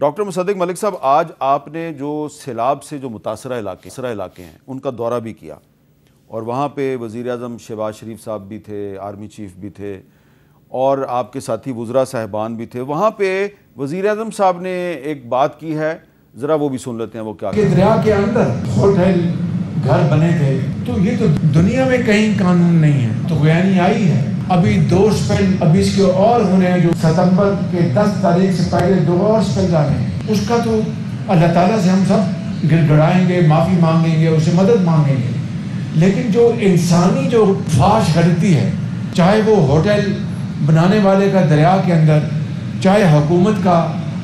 Doctor مصدق ملک صاحب، آج آپ نے جو سیلاب سے جو متاثرہ علاقے ہیں ان کا دورہ بھی کیا، اور وہاں پہ وزیر اعظم شہباز شریف صاحب بھی تھے، آرمی چیف بھی تھے، اور آپ کے ساتھی وزراء صاحبان بھی تھے۔ وہاں پہ وزیر اعظم صاحب نے ایک بات کی ہے، ذرا وہ بھی سن لیتے ہیں وہ کیا کہ دریا کے اندر ہوٹل گھر بنے تھے، تو یہ تو دنیا میں کہیں قانون نہیں ہے، تو غیانی آئی ہے۔ ابھی 2 سپیل ابھی اس کے اور ہونے ہیں، جو ستمبر کے 10 تاریخ سے پہلے 2 اور سپیل آنے ہیں، اس کا تو اللہ تعالیٰ سے ہم سب گڑ گڑائیں گے، معافی مانگیں گے، اسے مدد مانگیں گے۔ لیکن جو انسانی جو فاش غلطی ہے، چاہے وہ ہوٹل بنانے والے کا دریا کے اندر، چاہے حکومت کا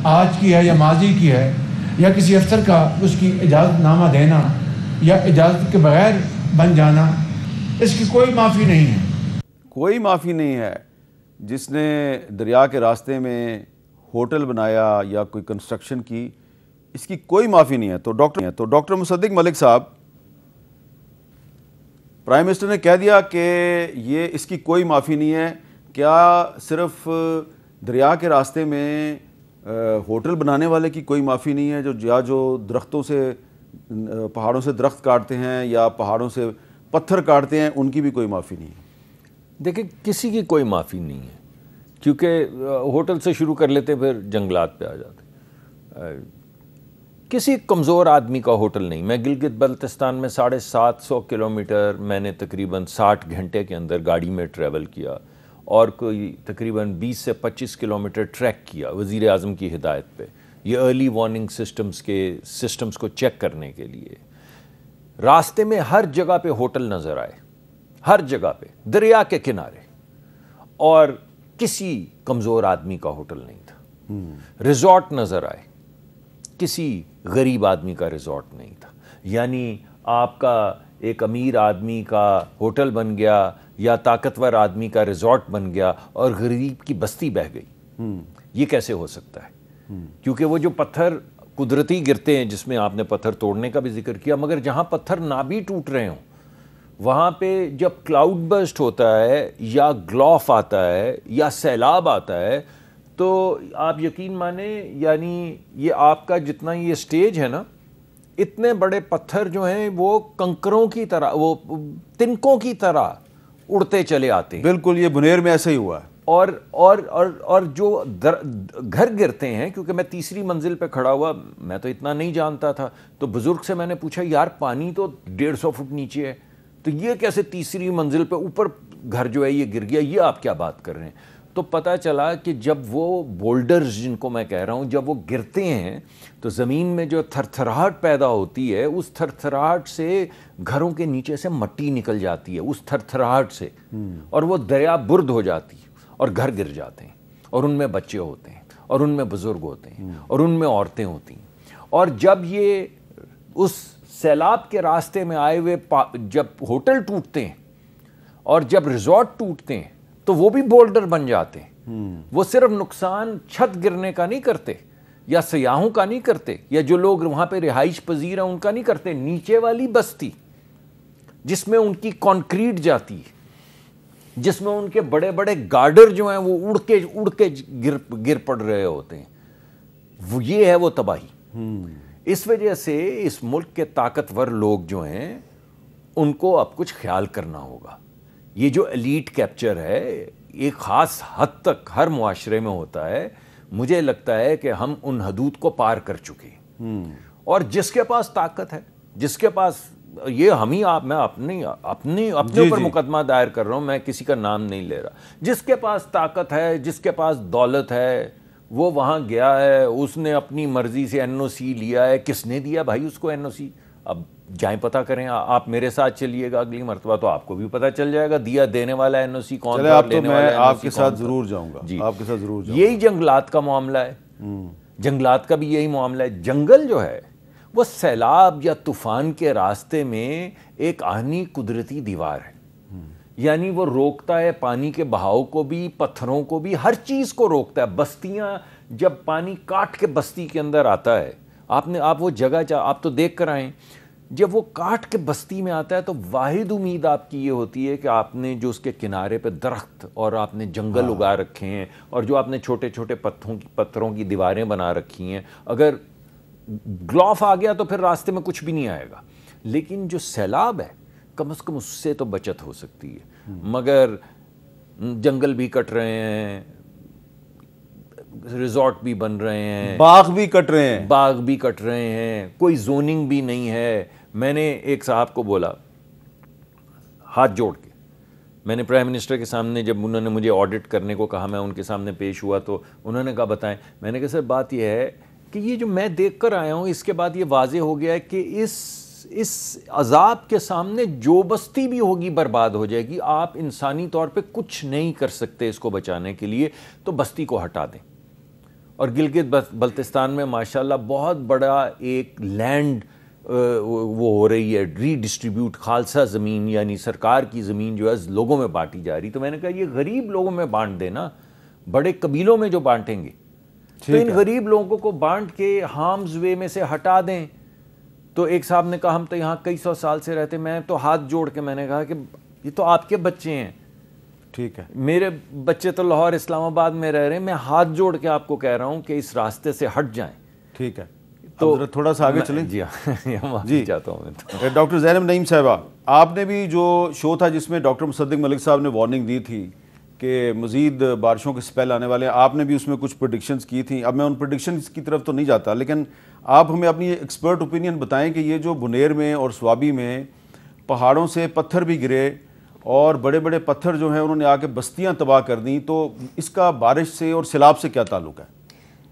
آج کی ہے یا ماضی کی ہے، یا کسی افسر کا اس کی اجازت نامہ دینا یا اجازت کے بغیر بن جانا، اس کی کوئی معافی نہیں ہے۔ کوئی معافی نہیں ہے۔ جس نے دریا کے راستے میں ہوٹل بنایا یا کوئی کنسٹرکشن کی، اس کی کوئی معافی نہیں ہے۔ تو ڈاکٹر مصدق ملک صاحب، پرائم منسٹر نے کہہ دیا کہ یہ اس کی کوئی معافی نہیں ہے۔ کیا صرف دریا کے راستے میں ہوٹل بنانے والے کی کوئی معافی نہیں ہے، جو درختوں سے پہاڑوں سے درخت کاٹتے ہیں یا پہاڑوں سے پتھر کاٹتے ہیں، ان کی بھی کوئی معافی نہیں ہے؟ دیکھیں، کسی کی کوئی معافی نہیں ہے، کیونکہ ہوٹل سے شروع کر لیتے پھر جنگلات پہ آ جاتے۔ کسی کمزور آدمی کا ہوٹل نہیں۔ میں گلگت بلتستان میں 750 کلومیٹر میں نے تقریباً 60 گھنٹے کے اندر گاڑی میں ٹریول کیا، اور کوئی تقریباً 20 سے 25 کلومیٹر ٹریک کیا وزیر اعظم کی ہدایت پہ، یہ ارلی وارننگ سسٹمز کو چیک کرنے کے لیے۔ راستے میں ہر جگہ پہ ہوٹل نظر آئے، ہر جگہ پہ دریا کے کنارے، اور کسی کمزور آدمی کا ہوٹل نہیں تھا۔ ریزورٹ نظر آئے، کسی غریب آدمی کا ریزورٹ نہیں تھا۔ یعنی آپ کا ایک امیر آدمی کا ہوٹل بن گیا یا طاقتور آدمی کا ریزورٹ بن گیا اور غریب کی بستی بہہ گئی۔ یہ کیسے ہو سکتا ہے؟ کیونکہ وہ جو پتھر قدرتی گرتے ہیں، جس میں آپ نے پتھر توڑنے کا بھی ذکر کیا، مگر جہاں پتھر نہ بھی ٹوٹ رہے ہوں، وہاں پہ جب کلاؤڈ برسٹ ہوتا ہے یا گلوف آتا ہے یا سیلاب آتا ہے، تو آپ یقین مانیں، یعنی یہ آپ کا جتنا یہ سٹیج ہے نا، اتنے بڑے پتھر جو ہیں وہ کنکروں کی طرح، وہ تنکوں کی طرح اڑتے چلے آتے ہیں۔ بالکل، یہ بنیر میں ایسا ہی ہوا ہے۔ اور جو گھر گرتے ہیں، کیونکہ میں 3ری منزل پہ کھڑا ہوا، میں تو اتنا نہیں جانتا تھا، تو بزرگ سے میں نے پوچھا، یار پانی تو 150 فٹ نیچے ہے، تو یہ کیسے 3ری منزل پہ اوپر گھر جو ہے یہ گر گیا؟ یہ آپ کیا بات کر رہے ہیں؟ تو پتہ چلا کہ جب وہ بولڈرز، جن کو میں کہہ رہا ہوں، جب وہ گرتے ہیں تو زمین میں جو تھرتھراہٹ پیدا ہوتی ہے، اس تھرتھراہٹ سے گھروں کے نیچے سے مٹی نکل جاتی ہے، اس تھرتھراہٹ سے، اور وہ دریا برد ہو جاتی ہے اور گھر گر جاتے ہیں، اور ان میں بچے ہوتے ہیں، اور ان میں بزرگ ہوتے ہیں، اور ان میں عورتیں ہوتی ہیں۔ اور جب یہ اس سیلاب کے راستے میں آئے ہوئے جب ہوٹل ٹوٹتے ہیں اور جب ریزورٹ ٹوٹتے ہیں، تو وہ بھی بولڈر بن جاتے ہیں۔ وہ صرف نقصان چھت گرنے کا نہیں کرتے، یا سیاحوں کا نہیں کرتے، یا جو لوگ وہاں پہ رہائش پذیر ہیں ان کا نہیں کرتے، نیچے والی بستی جس میں ان کی کنکریٹ جاتی ہے، جس میں ان کے بڑے بڑے گارڈر جو ہیں وہ اڑ کے گر پڑ رہے ہوتے ہیں، وہ یہ ہے وہ تباہی۔ اس وجہ سے اس ملک کے طاقتور لوگ جو ہیں ان کو اب کچھ خیال کرنا ہوگا۔ یہ جو ایلیٹ کیپچر ہے، ایک خاص حد تک ہر معاشرے میں ہوتا ہے، مجھے لگتا ہے کہ ہم ان حدود کو پار کر چکے ہیں، اور جس کے پاس طاقت ہے، جس کے پاس یہ میں اپنے اوپر مقدمہ دائر کر رہا ہوں، میں کسی کا نام نہیں لے رہا، جس کے پاس طاقت ہے، جس کے پاس دولت ہے، وہ وہاں گیا ہے، اس نے اپنی مرضی سے NOC لیا ہے۔ کس نے دیا بھائی اس کو NOC؟ اب جائیں پتہ کریں، آپ میرے ساتھ چلیے گا اگلی مرتبہ تو آپ کو بھی پتہ چل جائے گا دینے والا NOC کون تھا، لینے والا NOC کون تھا۔ آپ کے ساتھ ضرور جاؤں گا، آپ کے ساتھ ضرور جاؤں گا۔ یہی جنگلات کا معاملہ ہے، جنگلات کا بھی یہی معاملہ ہے۔ جنگل جو ہے وہ سیلاب یا طوفان کے راستے میں ایک آہنی قدرتی دیوار ہے، یعنی وہ روکتا ہے پانی کے بہاؤ کو بھی، پتھروں کو بھی، ہر چیز کو روکتا ہے۔ بستیاں، جب پانی کاٹ کے بستی کے اندر آتا ہے، آپ وہ جگہ آپ تو دیکھ کر آئیں جب وہ کاٹ کے بستی میں آتا ہے تو واحد امید آپ کی یہ ہوتی ہے کہ آپ نے جو اس کے کنارے پہ درخت اور آپ نے جنگل اگا رکھے ہیں اور جو آپ نے چھوٹے چھوٹے پتھروں کی دیواریں بنا رکھی ہیں، اگر گلوف آ گیا تو پھر راستے میں کچھ بھی نہیں آئے گا. لیکن جو سیلاب ہے کم از کم اس سے تو بچت ہو سکتی ہے. مگر جنگل بھی کٹ رہے ہیں، ریزورٹ بھی بن رہے ہیں، باغ بھی کٹ رہے ہیں، کوئی زوننگ بھی نہیں ہے. میں نے ایک صاحب کو بولا ہاتھ جوڑ کے، میں نے پرائم منسٹر کے سامنے جب انہوں نے مجھے آڈٹ کرنے کو کہا، میں ان کے سامنے پیش ہوا تو انہوں نے کہا بتائیں. میں نے کہا سر بات یہ ہے کہ یہ جو میں دیکھ کر آیا ہوں اس کے بعد یہ واضح ہو گیا ہے کہ اس عذاب کے سامنے جو بستی بھی ہوگی برباد ہو جائے گی. آپ انسانی طور پہ کچھ نہیں کر سکتے اس کو بچانے کے لیے، تو بستی کو ہٹا دیں. اور گلگت بلتستان میں ماشاءاللہ بہت بڑا ایک لینڈ وہ ہو رہی ہے ری ڈسٹریبیوٹ، خالصہ زمین یعنی سرکار کی زمین جو ہے لوگوں میں بانٹی جا رہی. تو میں نے کہا یہ غریب لوگوں میں بانٹ دینا، بڑے قبیلوں میں جو بانٹیں گے تو ان غریب لوگوں کو بانٹ کے ہارمز وے میں سے ہٹا دیں. تو ایک صاحب نے کہا ہم تو یہاں کئی سو سال سے رہتے. میں تو ہاتھ جوڑ کے میں نے کہا کہ یہ تو آپ کے بچے ہیں، ٹھیک ہے، میرے بچے تو لاہور اسلام آباد میں رہ رہے ہیں. میں ہاتھ جوڑ کے آپ کو کہہ رہا ہوں کہ اس راستے سے ہٹ جائیں. ٹھیک ہے، تو تھوڑا سا آگے چلیں. جی چاہتا ہوں میں. ڈاکٹر زینب نعیم صاحبہ، آپ نے بھی جو شو تھا جس میں ڈاکٹر مصدق ملک صاحب نے وارننگ دی تھی کہ مزید بارشوں کے سپیل آنے والے ہیں، آپ نے بھی اس میں کچھ پریڈکشنز کی تھیں. اب میں ان پریڈکشنز کی طرف تو نہیں جاتا، لیکن آپ ہمیں اپنی ایکسپرٹ اوپینین بتائیں کہ یہ جو بنیر میں اور سوابی میں پہاڑوں سے پتھر بھی گرے اور بڑے بڑے پتھر جو ہیں انہوں نے آ کے بستیاں تباہ کر دیں، تو اس کا بارش سے اور سیلاب سے کیا تعلق ہے؟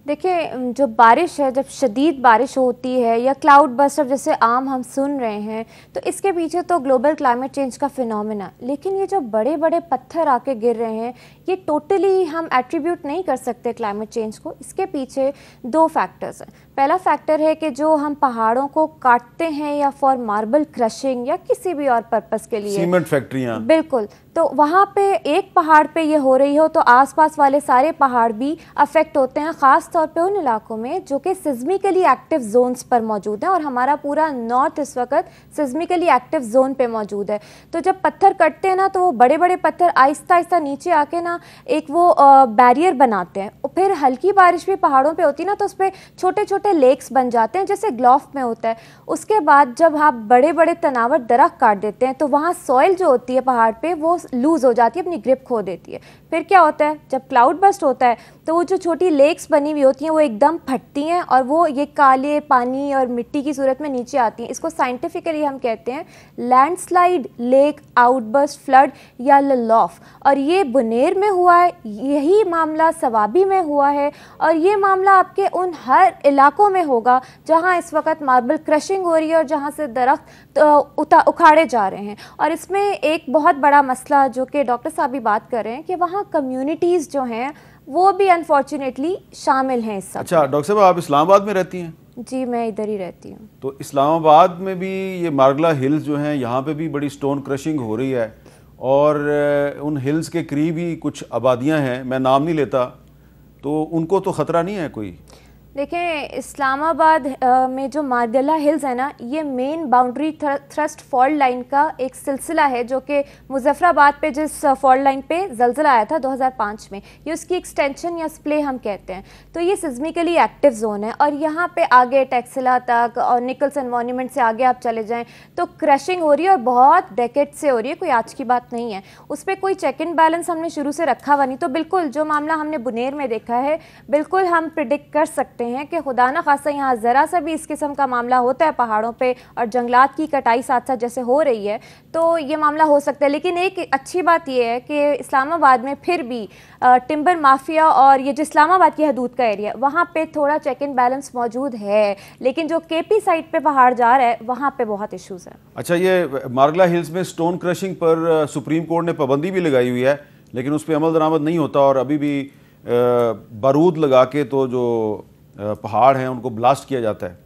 دیکھیں، جو بارش ہے، جب شدید بارش ہوتی ہے یا کلاؤڈ برسٹ جیسے عام ہم سن رہے ہیں، تو اس کے پیچھے تو گلوبل کلائمیٹ چینج کا فینومینا. لیکن یہ جو بڑے بڑے پتھر آ کے گر رہے ہیں یہ ٹوٹلی ہم ایٹریبیوٹ نہیں کر سکتے کلائمیٹ چینج کو. اس کے پیچھے دو فیکٹرز ہیں. پہلا فیکٹر ہے کہ جو ہم پہاڑوں کو کاٹتے ہیں یا فار ماربل کرشنگ یا کسی بھی اور پرپس کے لیے، سیمنٹ فیکٹریاں، بالکل، تو وہاں پہ ایک پہاڑ پہ یہ ہو رہی ہو تو آس پاس والے سارے پہاڑ بھی افیکٹ ہوتے ہیں، خاص طور پہ ان علاقوں میں جو کہ سزمیکلی ایکٹیو زونز پر موجود ہیں. اور ہمارا پورا نارتھ اس وقت سزمیکلی ایکٹیو زون پہ موجود ہے. تو جب پتھر کٹتے ہیں نا تو وہ بڑے بڑے پتھر آہستہ آہستہ نیچے آ کے نا ایک وہ بیریئر بناتے ہیں. اور پھر ہلکی بارش بھی پہاڑوں پہ ہوتی ہے نا تو اس پہ چھوٹے چھوٹے لیکس بن جاتے ہیں جیسے گلوف میں ہوتا ہے. اس کے بعد جب آپ بڑے بڑے تناور درخت کاٹ دیتے ہیں تو وہاں سوئل جو ہوتی ہے پہاڑ پہ وہ لوز ہو جاتی ہے، اپنی گرپ کھو دیتی ہے. پھر کیا ہوتا ہے، جب کلاؤڈ برسٹ ہوتا ہے تو وہ جو چھوٹی لیکس بنی ہوئی ہوتی ہیں وہ ایک دم پھٹتی ہیں اور وہ یہ کالے پانی اور مٹی کی صورت میں نیچے آتی ہیں. اس کو سائنٹیفکلی ہم کہتے ہیں landslide, lake outburst, flood یا للاف. اور یہ بنیر میں ہوا ہے، یہی معاملہ سوابی میں ہوا ہے، اور یہ معاملہ آپ کے ان ہر علاقوں میں ہوگا جہاں اس وقت ماربل کرشنگ ہو رہی ہے اور جہاں سے درخت اکھاڑے جا رہے ہیں. اور اس میں ایک بہت بڑا مسئلہ جو کہ ڈاکٹر صاحب بھی بات کر رہے ہیں کہ وہاں کمیونٹیز جو ہیں وہ بھی انفارچونیٹلی شامل ہیں اس سب. اچھا ڈاکٹر صاحب، آپ اسلام آباد میں رہتی ہیں؟ جی میں ادھر ہی رہتی ہوں. تو اسلام آباد میں بھی یہ مارگلا ہلز جو ہیں یہاں پہ بھی بڑی سٹون کرشنگ ہو رہی ہے، اور ان ہلز کے قریب ہی کچھ آبادیاں ہیں، میں نام نہیں لیتا، تو ان کو تو خطرہ نہیں ہے کوئی؟ دیکھیں، اسلام آباد میں جو مارگلا ہلز ہے نا، یہ مین باؤنڈری تھرسٹ فالٹ لائن کا ایک سلسلہ ہے جو کہ مظفر آباد پہ جس فالٹ لائن پہ زلزلہ آیا تھا 2005 میں، یہ اس کی ایکسٹینشن یا سپلے ہم کہتے ہیں. تو یہ سزمیکلی ایکٹیو زون ہے اور یہاں پہ آگے ٹیکسلا تک اور نکلسن مونیومنٹ سے آگے آپ چلے جائیں تو کرشنگ ہو رہی ہے اور بہت ڈیکیڈ سے ہو رہی ہے، کوئی آج کی بات نہیں ہے. اس پہ کوئی چیک اینڈ بیلنس ہم نے شروع سے رکھا ہوا نہیں. تو بالکل جو معاملہ ہم نے بنیر میں دیکھا ہے بالکل ہم پریڈکٹ کر سکتے ہیں کہ خدا نہ خاصہ یہاں ذرا سا بھی اس قسم کا معاملہ ہوتا ہے پہاڑوں پہ اور جنگلات کی کٹائی ساتھ ساتھ جیسے ہو رہی ہے تو یہ معاملہ ہو سکتا ہے. لیکن ایک اچھی بات یہ ہے کہ اسلام آباد میں پھر بھی ٹمبر مافیا اور یہ جو اسلام آباد کی حدود کا ایریا وہاں پہ تھوڑا چیک اینڈ بیلنس موجود ہے، لیکن جو کے پی سائٹ پہ پہاڑ جا رہا ہے وہاں پہ بہت ایشوز ہیں. اچھا، یہ مارگلا ہلز میں سٹون کرشنگ پر سپریم کورٹ نے پابندی بھی لگائی ہوئی ہے، لیکن اس پہ عمل درآمد نہیں ہوتا، اور ابھی بھی بارود لگا کے تو جو پہاڑ ہیں ان کو بلاسٹ کیا جاتا ہے.